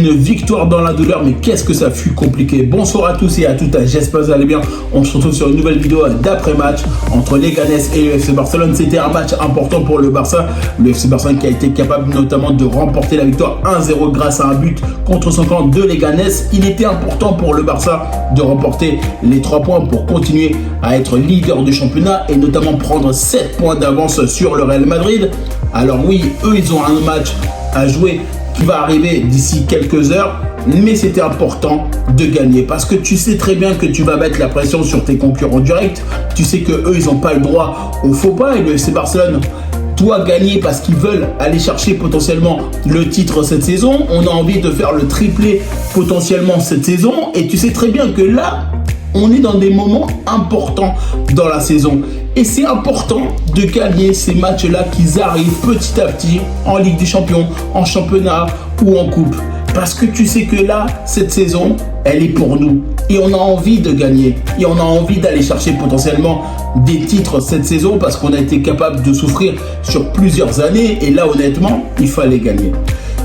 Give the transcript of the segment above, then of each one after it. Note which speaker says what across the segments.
Speaker 1: une victoire dans la douleur, mais qu'est-ce que ça fut compliqué. Bonsoir à tous et à toutes, j'espère que vous allez bien. On se retrouve sur une nouvelle vidéo d'après-match entre Leganés et le FC Barcelone. C'était un match important pour le Barça. Le FC Barcelone qui a été capable notamment de remporter la victoire 1-0 grâce à un but contre son camp de Leganés. Il était important pour le Barça de remporter les 3 points pour continuer à être leader du championnat et notamment prendre 7 points d'avance sur le Real Madrid. Alors oui, eux ils ont un match à jouer qui va arriver d'ici quelques heures, mais c'était important de gagner parce que tu sais très bien que tu vas mettre la pression sur tes concurrents directs. Tu sais que eux ils n'ont pas le droit au faux pas et le FC Barcelone doit gagner parce qu'ils veulent aller chercher potentiellement le titre cette saison. On a envie de faire le triplé potentiellement cette saison et tu sais très bien que là on est dans des moments importants dans la saison. Et c'est important de gagner ces matchs-là qui arrivent petit à petit en Ligue des Champions, en championnat ou en coupe. Parce que tu sais que là, cette saison, elle est pour nous. Et on a envie de gagner. Et on a envie d'aller chercher potentiellement des titres cette saison parce qu'on a été capable de souffrir sur plusieurs années. Et là, honnêtement, il fallait gagner.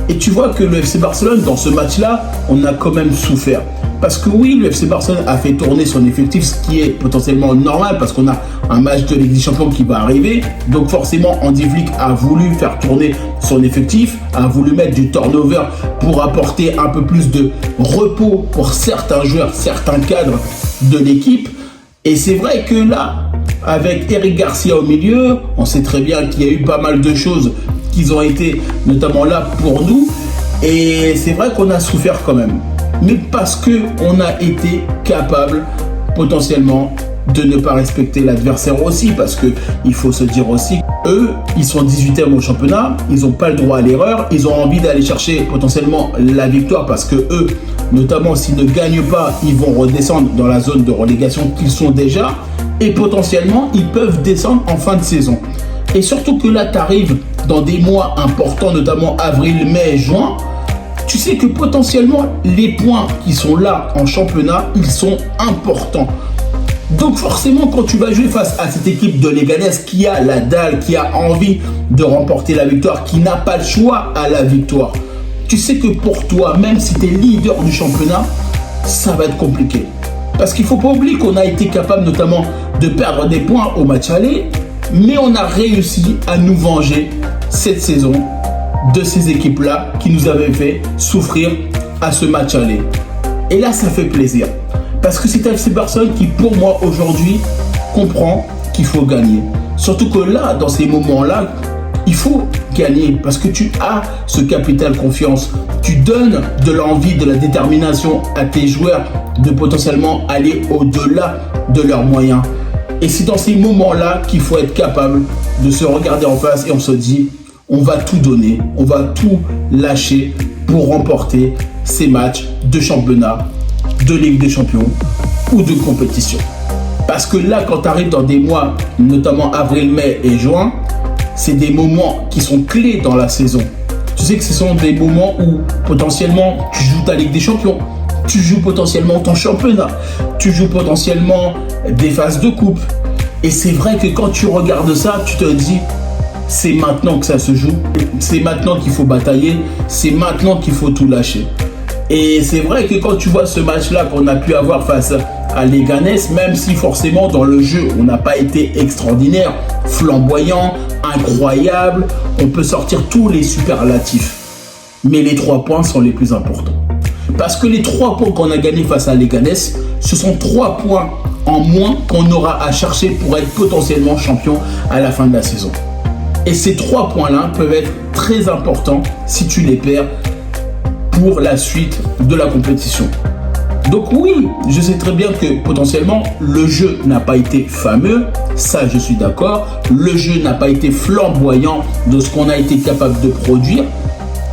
Speaker 1: Et tu vois que le FC Barcelone, dans ce match-là, on a quand même souffert. Parce que oui, le FC Barcelone a fait tourner son effectif, ce qui est potentiellement normal parce qu'on a un match de Ligue des Champions qui va arriver. Donc forcément, Hansi Flick a voulu faire tourner son effectif, a voulu mettre du turnover pour apporter un peu plus de repos pour certains joueurs, certains cadres de l'équipe. Et c'est vrai que là, avec Eric Garcia au milieu, on sait très bien qu'il y a eu pas mal de choses qui ont été notamment là pour nous. Et c'est vrai qu'on a souffert quand même. Mais parce qu'on a été capable potentiellement de ne pas respecter l'adversaire aussi, parce qu'il faut se dire aussi, eux, ils sont 18e au championnat, ils n'ont pas le droit à l'erreur, ils ont envie d'aller chercher potentiellement la victoire parce que eux, notamment s'ils ne gagnent pas, ils vont redescendre dans la zone de relégation qu'ils sont déjà et potentiellement, ils peuvent descendre en fin de saison. Et surtout que là, tu arrives dans des mois importants, notamment avril, mai, juin. Tu sais que potentiellement, les points qui sont là en championnat, ils sont importants. Donc forcément, quand tu vas jouer face à cette équipe de Leganés qui a la dalle, qui a envie de remporter la victoire, qui n'a pas le choix à la victoire, tu sais que pour toi, même si tu es leader du championnat, ça va être compliqué. Parce qu'il ne faut pas oublier qu'on a été capable notamment de perdre des points au match aller, mais on a réussi à nous venger cette saison de ces équipes-là qui nous avaient fait souffrir à ce match aller. Et là, ça fait plaisir. Parce que c'est FC Barcelone qui, pour moi, aujourd'hui, comprend qu'il faut gagner. Surtout que là, dans ces moments-là, il faut gagner parce que tu as ce capital confiance. Tu donnes de l'envie, de la détermination à tes joueurs de potentiellement aller au-delà de leurs moyens. Et c'est dans ces moments-là qu'il faut être capable de se regarder en face et on se dit on va tout donner, on va tout lâcher pour remporter ces matchs de championnat, de Ligue des Champions ou de compétition. Parce que là, quand tu arrives dans des mois, notamment avril, mai et juin, c'est des moments qui sont clés dans la saison. Tu sais que ce sont des moments où potentiellement tu joues ta Ligue des Champions, tu joues potentiellement ton championnat, tu joues potentiellement des phases de coupe. Et c'est vrai que quand tu regardes ça, tu te dis c'est maintenant que ça se joue, c'est maintenant qu'il faut batailler, c'est maintenant qu'il faut tout lâcher. Et c'est vrai que quand tu vois ce match-là qu'on a pu avoir face à Leganés, même si forcément dans le jeu on n'a pas été extraordinaire, flamboyant, incroyable, on peut sortir tous les superlatifs. Mais les 3 points sont les plus importants. Parce que les 3 points qu'on a gagnés face à Leganés, ce sont 3 points en moins qu'on aura à chercher pour être potentiellement champion à la fin de la saison. Et ces 3 points-là peuvent être très importants si tu les perds pour la suite de la compétition. Donc oui, je sais très bien que potentiellement le jeu n'a pas été fameux, ça je suis d'accord. Le jeu n'a pas été flamboyant de ce qu'on a été capable de produire.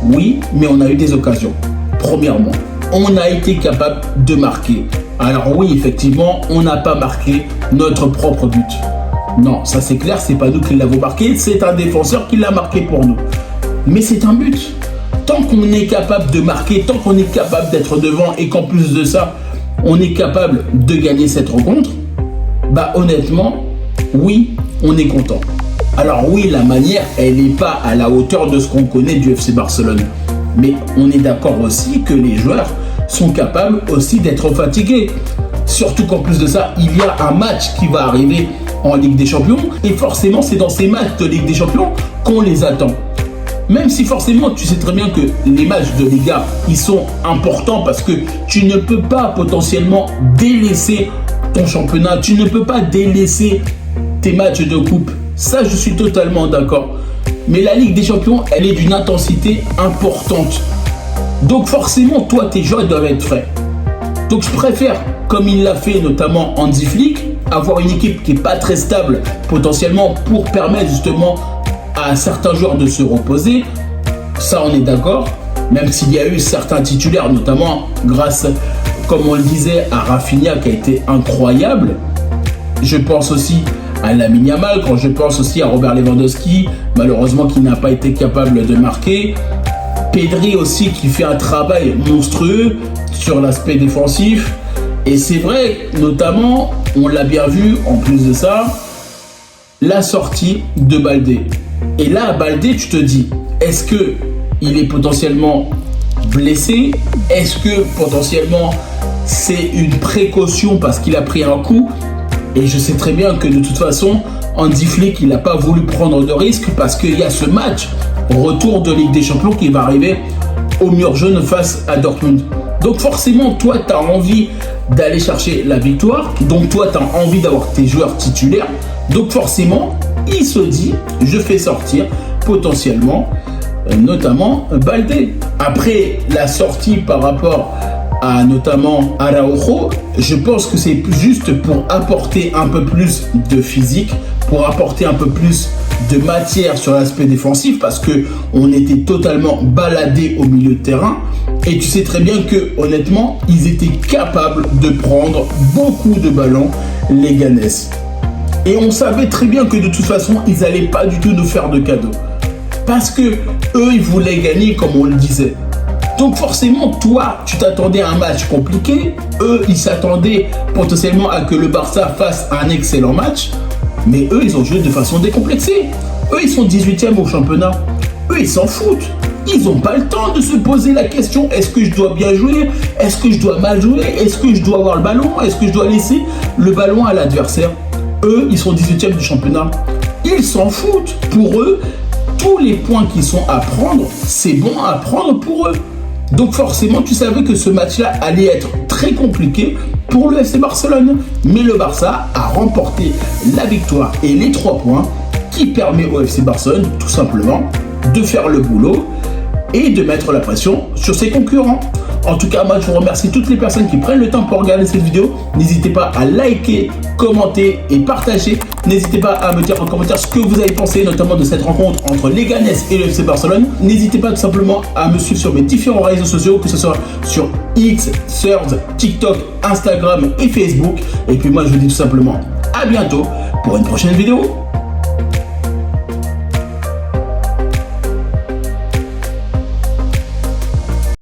Speaker 1: Oui, mais on a eu des occasions. Premièrement, on a été capable de marquer. Alors oui, effectivement, on n'a pas marqué notre propre but. Non, ça c'est clair, c'est pas nous qui l'avons marqué, c'est un défenseur qui l'a marqué pour nous. Mais c'est un but. Tant qu'on est capable de marquer, tant qu'on est capable d'être devant et qu'en plus de ça, on est capable de gagner cette rencontre, bah honnêtement, oui, on est content. Alors oui, la manière, elle n'est pas à la hauteur de ce qu'on connaît du FC Barcelone. Mais on est d'accord aussi que les joueurs sont capables aussi d'être fatigués. Surtout qu'en plus de ça, il y a un match qui va arriver en Ligue des Champions. Et forcément, c'est dans ces matchs de Ligue des Champions qu'on les attend. Même si forcément, tu sais très bien que les matchs de Liga, ils sont importants parce que tu ne peux pas potentiellement délaisser ton championnat. Tu ne peux pas délaisser tes matchs de coupe. Ça, je suis totalement d'accord. Mais la Ligue des Champions, elle est d'une intensité importante. Donc forcément, toi, tes joueurs doivent être frais. Donc je préfère, comme il l'a fait notamment Hansi Flick, avoir une équipe qui n'est pas très stable potentiellement pour permettre justement à certains joueurs de se reposer. Ça, on est d'accord. Même s'il y a eu certains titulaires, notamment grâce, comme on le disait, à Rafinha qui a été incroyable. Je pense aussi à Lamine Yamal, quand je pense aussi à Robert Lewandowski, malheureusement qui n'a pas été capable de marquer. Pedri aussi qui fait un travail monstrueux sur l'aspect défensif. Et c'est vrai, notamment, on l'a bien vu, en plus de ça, la sortie de Baldé. Et là, Baldé, tu te dis, est-ce qu'il est potentiellement blessé? Est-ce que potentiellement c'est une précaution parce qu'il a pris un coup? Et je sais très bien que de toute façon, Hansi Flick, il n'a pas voulu prendre de risque parce qu'il y a ce match retour de Ligue des Champions qui va arriver au mur jaune face à Dortmund. Donc forcément, toi, tu as envie d'aller chercher la victoire. Donc toi, tu as envie d'avoir tes joueurs titulaires. Donc forcément, il se dit, je fais sortir potentiellement, notamment Baldé. Après la sortie par rapport à notamment Araujo, je pense que c'est juste pour apporter un peu plus de physique, pour apporter un peu plus de matière sur l'aspect défensif parce que on était totalement baladé au milieu de terrain et tu sais très bien que honnêtement ils étaient capables de prendre beaucoup de ballons les Ganes. Et on savait très bien que de toute façon ils n'allaient pas du tout nous faire de cadeaux parce que eux ils voulaient gagner comme on le disait. Donc forcément, toi, tu t'attendais à un match compliqué. Eux, ils s'attendaient potentiellement à que le Barça fasse un excellent match. Mais eux, ils ont joué de façon décomplexée. Eux, ils sont 18e au championnat. Eux, ils s'en foutent. Ils n'ont pas le temps de se poser la question, est-ce que je dois bien jouer? Est-ce que je dois mal jouer? Est-ce que je dois avoir le ballon? Est-ce que je dois laisser le ballon à l'adversaire? Eux, ils sont 18e du championnat. Ils s'en foutent. Pour eux, tous les points qui sont à prendre, c'est bon à prendre pour eux. Donc forcément, tu savais que ce match-là allait être très compliqué pour le FC Barcelone. Mais le Barça a remporté la victoire et les 3 points qui permet au FC Barcelone tout simplement de faire le boulot et de mettre la pression sur ses concurrents. En tout cas, moi, je vous remercie toutes les personnes qui prennent le temps pour regarder cette vidéo. N'hésitez pas à liker, commenter et partager. N'hésitez pas à me dire en commentaire ce que vous avez pensé, notamment de cette rencontre entre les Ganes et le FC Barcelone. N'hésitez pas tout simplement à me suivre sur mes différents réseaux sociaux, que ce soit sur X, Threads, TikTok, Instagram et Facebook. Et puis moi, je vous dis tout simplement à bientôt pour une prochaine vidéo.